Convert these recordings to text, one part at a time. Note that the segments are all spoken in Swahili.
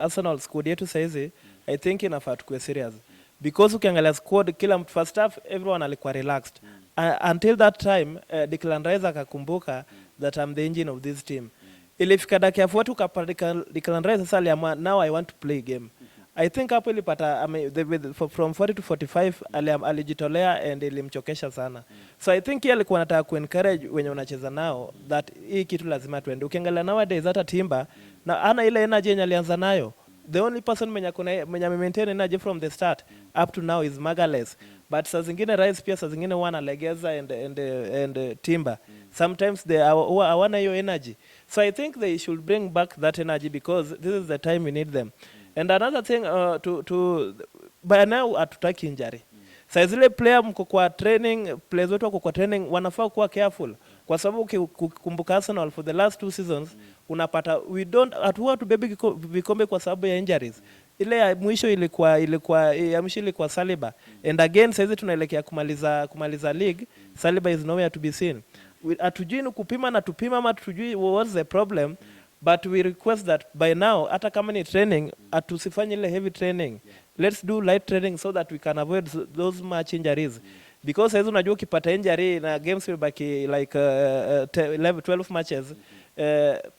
Arsenal squad yetu saizi I think inafaa tukue serious because ukiangalia squad kila mtu first half everyone alikuwa relaxed until that time Declan Rice akakumbuka that I'm the engine of this team. Ilifika dakika 40 ukapata Declan Rice sasa aliamua now I want to play game. I think hapo ilipata from 40 to 45 alijitolea and ilimchokesha sana. So I think yeye alikuwa anataka kuencourage wenye unacheza nao that hii kitu lazima tuende. Ukiangalia nowadays hata Timber na ana ile energy yenye alianza nayo. The only person mwenye maintain energy from the start up to now is Magalhaes. But saa zingine Rice pia saa zingine wana legeza and Timber. Sometimes they hawana hiyo energy. So I think they should bring back that energy because this is the time we need them. And another thing by now hatutaki injury. Sasa zile player mko kwa training, players wetu wako kwa training wanafaa kuwa careful. Kwa sababu ukikumbuka Arsenal for the last 2 seasons unapata hatuwa tubebe vikombe kwa sababu ya injuries. Ile ya mwisho ilikuwa Saliba. And again saizi tunaelekea kumaliza league, Saliba is nowhere to be seen. Hatujui ni kupima na tupima ama tujui what's the problem. But we request that by now, hata kama ni training, atusifanye ile heavy training. Let's do light training so that we can avoid those much injuries. Because as unajua ukipata injury na games will baki like 12 matches,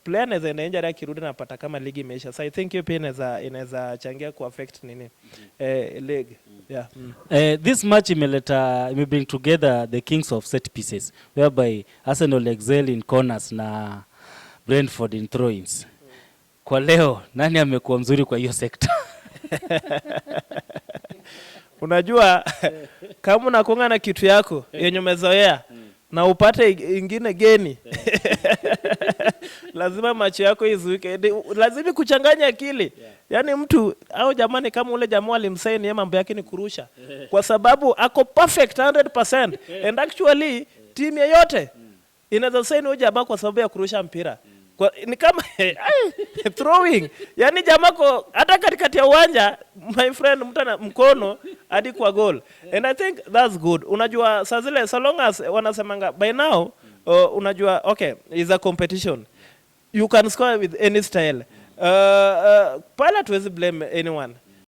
player anaweza enda injury akirudi na pata kama ligi imeisha. So I think hiyo pia inaweza changia ku affect league. Yeah. This match ime bring together the kings of set pieces, whereby Arsenal excel in corners na Brentford in throw-ins. Kwa leo, nani amekuwa mzuri kwa hiyo sekta? Unajua, kama unakonga na kitu yako, yenye umezoea, na upate ingine geni, lazima macho yako izuike. Lazima kuchanganya akili. Yani mtu, au jamani kama ule jamaa alimsaini ya mambo yake ni kurusha. Kwa sababu, ako perfect 100%. And actually, team yote inaweza saini huyo jamaa kwa sababu ya kurusha mpira. Ni kama throwing. Yani jamako hata katikati ya uwanja my friend mtana mkono hadi kwa goal. And I think that's good. Unajua saa zile so long as wanasemanga by now unajua okay is a competition. You can score with any style. Pala tuwezi blame anyone.